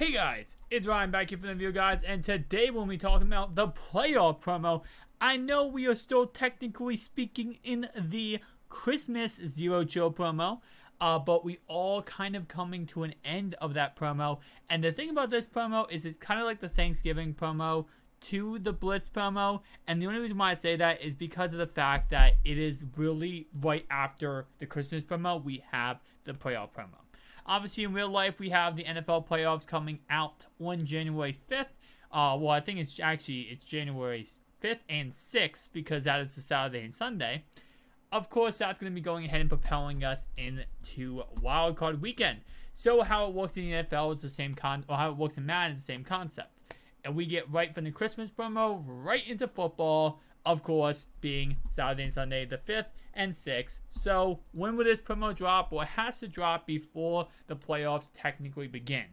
Hey guys, it's Ryan back here from the video guys, and today we'll be talking about the playoff promo. I know we are still technically speaking in the Christmas Zero Chill promo, but we all kind of coming to an end of that promo. And the thing about this promo is it's kind of like the Thanksgiving promo to the Blitz promo, and the only reason why I say that is because of the fact that it is really right after the Christmas promo we have the playoff promo. Obviously, in real life, we have the NFL playoffs coming out on January 5th. Well, I think it's January 5th and 6th because that is the Saturday and Sunday. Of course, that's going to be going ahead and propelling us into Wild Card Weekend. So how it works in the NFL is the same or how it works in Madden is the same concept. And we get right from the Christmas promo right into football, of course, being Saturday and Sunday, the 5th and 6th. So when will this promo drop? Well, it has to drop before the playoffs technically begin.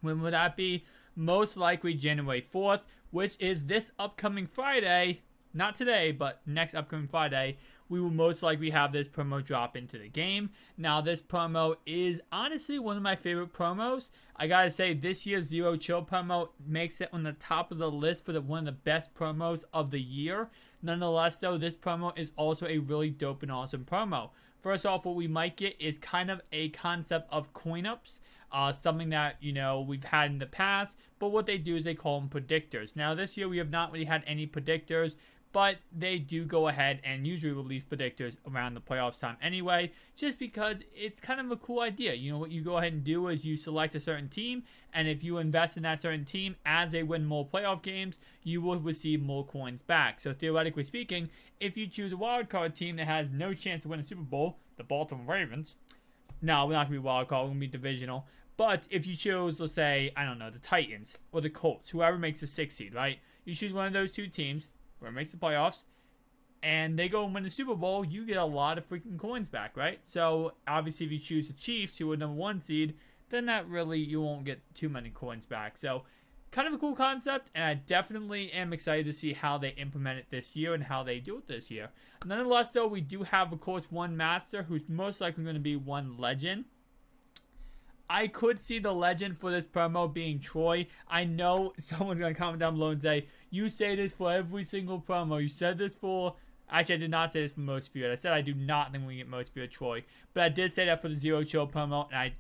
When would that be? Most likely January 4th, which is this upcoming Friday. Not today, but next upcoming Friday, we will most likely have this promo drop into the game. Now, this promo is honestly one of my favorite promos. I gotta say, this year's Zero Chill promo makes it on the top of the list for one of the best promos of the year. Nonetheless, though, this promo is also a really dope and awesome promo. First off, what we might get is kind of a concept of coin-ups. Something that, you know, we've had in the past. But what they do is they call them predictors. Now, this year we have not really had any predictors, but they do go ahead and usually release predictors around the playoffs time anyway, just because it's kind of a cool idea. You know, what you go ahead and do is you select a certain team, and if you invest in that certain team as they win more playoff games, you will receive more coins back. So theoretically speaking, if you choose a wild card team that has no chance to win a Super Bowl, the Baltimore Ravens, no, we're not going to be wild card, we're going to be divisional. But if you chose, let's say, I don't know, the Titans or the Colts, whoever makes the 6th seed, right? You choose one of those two teams, whoever makes the playoffs, and they go and win the Super Bowl, you get a lot of freaking coins back, right? So, obviously, if you choose the Chiefs, who are number 1 seed, then that really, you won't get too many coins back. So, kind of a cool concept, and I definitely am excited to see how they implement it this year and how they do it this year. Nonetheless, though, we do have, of course, one master who's most likely going to be one legend. I could see the legend for this promo being Troy. I know someone's going to comment down below and say, you say this for every single promo. You said this for... Actually, I did not say this for Most Feared. I said I do not think we get Most Feared Troy. But I did say that for the Zero Chill promo. And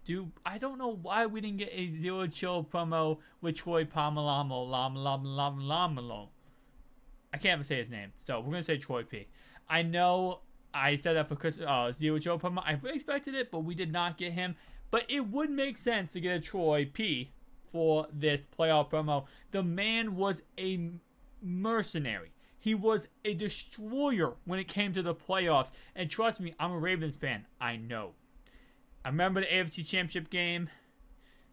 I don't know why we didn't get a Zero Chill promo with Troy Pomalamo. I can't even say his name. So, we're going to say Troy P. I know I said that for Zero Chill promo. I really expected it, but we did not get him. But it would make sense to get a Troy P for this playoff promo. The man was a mercenary. He was a destroyer when it came to the playoffs. And trust me, I'm a Ravens fan. I know. I remember the AFC Championship game.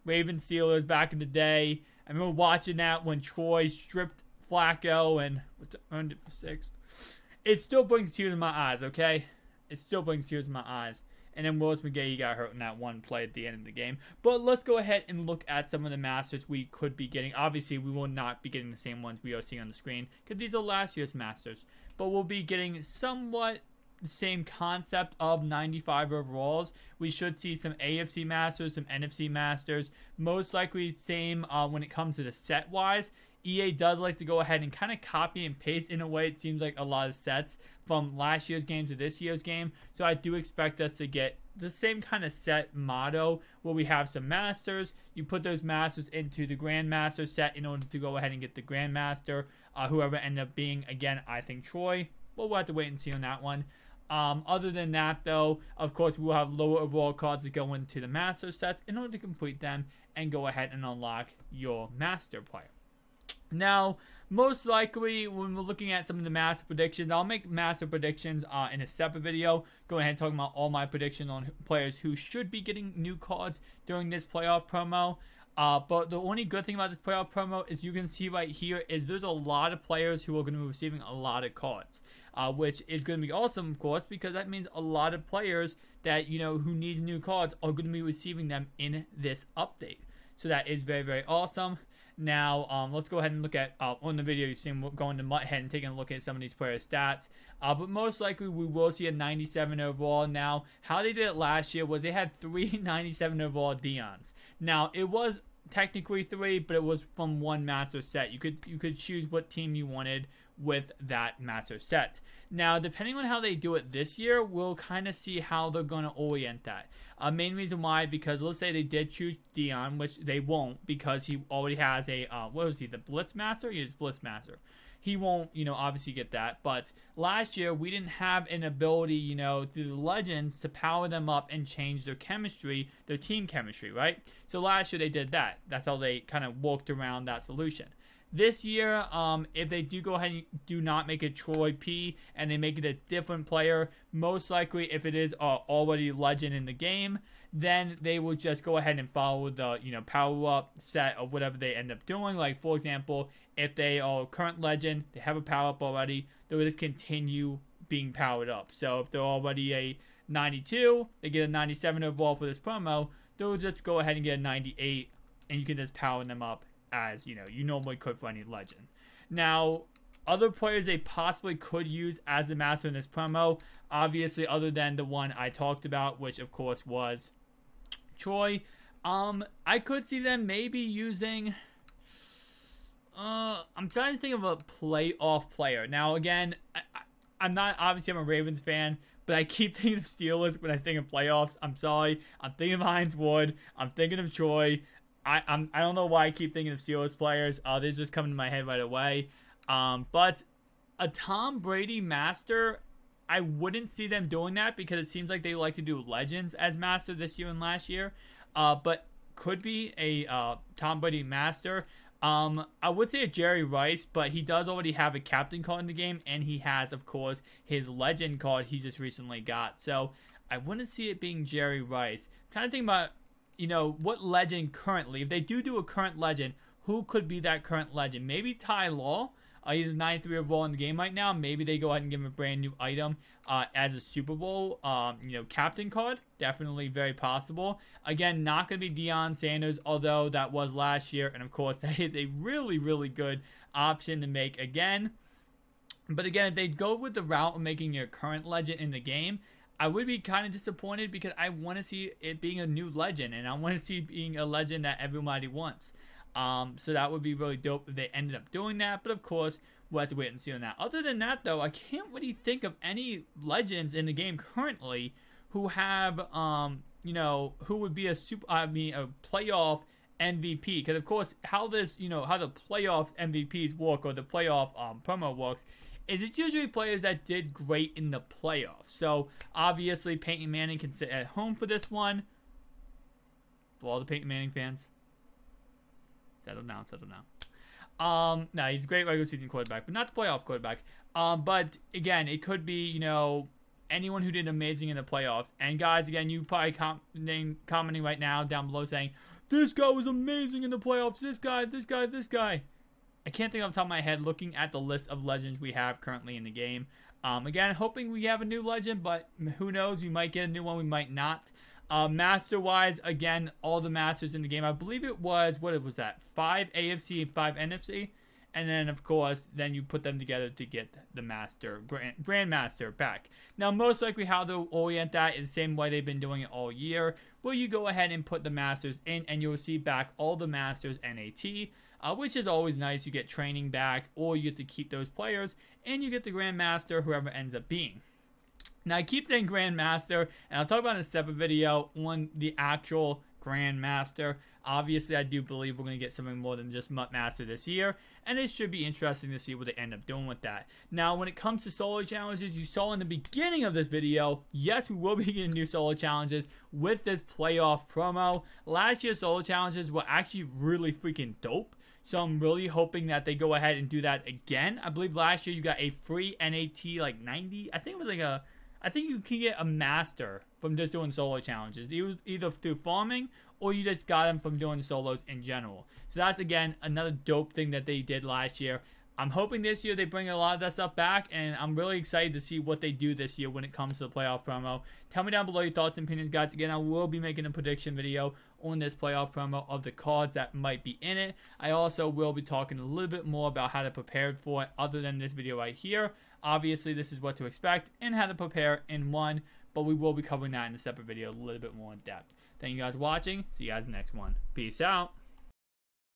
Ravens Steelers back in the day. I remember watching that when Troy stripped Flacco and earned it for 6. It still brings tears in my eyes, okay? It still brings tears in my eyes. And then Willis McGahee got hurt in that one play at the end of the game. But let's go ahead and look at some of the Masters we could be getting. Obviously, we will not be getting the same ones we are seeing on the screen, because these are last year's Masters. But we'll be getting somewhat the same concept of 95 overalls. We should see some AFC Masters, some NFC Masters. Most likely same when it comes to the set-wise. EA does like to go ahead and kind of copy and paste in a way. It seems like a lot of sets from last year's game to this year's game. So I do expect us to get the same kind of set motto where we have some masters. You put those masters into the Grandmaster set in order to go ahead and get the Grandmaster. Whoever ended up being, again, I think Troy. But we'll have to wait and see on that one. Other than that, though, of course, we will have lower overall cards that go into the master sets in order to complete them and go ahead and unlock your master player. Now, most likely, when we're looking at some of the master predictions, I'll make master predictions in a separate video. Go ahead and talk about all my predictions on players who should be getting new cards during this playoff promo. But the only good thing about this playoff promo is you can see right here is there's a lot of players who are going to be receiving a lot of cards. Which is going to be awesome, of course, because that means a lot of players that, you know, who needs new cards are going to be receiving them in this update. So that is very, very awesome. Now, let's go ahead and look at, on the video, you've seen going to MUT Head and taking a look at some of these players' stats. But most likely, we will see a 97 overall. Now, how they did it last year was they had 3 97 overall Deons. Now, it was technically 3, but it was from one master set. You could choose what team you wanted with that master set. Now, depending on how they do it this year, we'll kind of see how they're going to orient that. Main reason why, because let's say they did choose Dion, which they won't, because he already has a, what was he, the Blitz Master? He is Blitz Master. He won't, obviously get that. But last year, we didn't have an ability, through the Legends to power them up and change their chemistry, their team chemistry, right? So last year, they did that. That's how they kind of worked around that solution. This year, if they do go ahead and do not make a Troy P and they make it a different player, most likely if it is already Legend in the game, then they will just go ahead and follow the, power up set of whatever they end up doing. Like, for example, if they are current Legend, they have a power up already, they will just continue being powered up. So if they're already a 92, they get a 97 overall for this promo, they'll just go ahead and get a 98, and you can just power them up as, you normally could for any Legend. Now, other players they possibly could use as the master in this promo, obviously other than the one I talked about, which of course was Troy. I could see them maybe using, I'm trying to think of a playoff player. Now again, I'm a Ravens fan, but I keep thinking of Steelers when I think of playoffs. I'm sorry. I'm thinking of Hines Ward. I'm thinking of Troy. I don't know why I keep thinking of Steelers players. They're just coming to my head right away. But a Tom Brady master, I wouldn't see them doing that because it seems like they like to do Legends as master this year and last year. But could be a Tom Brady master. I would say a Jerry Rice, but he does already have a captain card in the game, and he has, of course, his Legend card he just recently got. So I wouldn't see it being Jerry Rice. Kind of thinking about, what Legend currently, if they do a current Legend, who could be that current Legend? Maybe Ty Law. He's 93 overall in the game right now. Maybe they go ahead and give him a brand new item as a Super Bowl, captain card. Definitely very possible. Again, not going to be Deion Sanders, although that was last year. And of course, that is a really, really good option to make again. But again, if they go with the route of making your current Legend in the game, I would be kind of disappointed because I want to see it being a new Legend, and I want to see it being a Legend that everybody wants. So that would be really dope if they ended up doing that. But of course, we'll have to wait and see on that. Other than that, though, I can't really think of any Legends in the game currently who have, who would be a playoff MVP. Because of course, how the playoff MVPs work, or the playoff promo works, is it's usually players that did great in the playoffs. So obviously, Peyton Manning can sit at home for this one. For all the Peyton Manning fans, settle down. No, he's a great regular season quarterback, but not the playoff quarterback. But again, it could be, anyone who did amazing in the playoffs. And guys, again, you probably commenting right now down below saying, this guy was amazing in the playoffs. This guy. I can't think off the top of my head looking at the list of Legends we have currently in the game. Again, hoping we have a new Legend, but who knows? We might get a new one. We might not. Master-wise, again, all the Masters in the game. I believe it was, what was that? 5 AFC and 5 NFC. And then, of course, then you put them together to get the Master, Grandmaster back. Now, most likely how they'll orient that is the same way they've been doing it all year, where you go ahead and put the Masters in, and you'll see back all the Masters NAT, which is always nice. You get training back, or you get to keep those players, and you get the Grandmaster, whoever ends up being. Now, I keep saying Grandmaster, and I'll talk about in a separate video on the actual Grandmaster. Obviously, I do believe we're going to get something more than just MUT Master this year, and it should be interesting to see what they end up doing with that. Now, when it comes to solo challenges, you saw in the beginning of this video, yes, we will be getting new solo challenges with this playoff promo. Last year's solo challenges were actually really freaking dope. So I'm really hoping that they go ahead and do that again. I believe last year you got a free NAT like 90. I think it was like I think you can get a master from just doing solo challenges. It was either through farming or you just got them from doing solos in general. So that's, again, another dope thing that they did last year. I'm hoping this year they bring a lot of that stuff back, and I'm really excited to see what they do this year when it comes to the playoff promo. Tell me down below your thoughts and opinions, guys. Again, I will be making a prediction video on this playoff promo of the cards that might be in it. I also will be talking a little bit more about how to prepare for it other than this video right here. Obviously, this is what to expect and how to prepare in one, but we will be covering that in a separate video a little bit more in depth. Thank you guys for watching. See you guys in the next one. Peace out.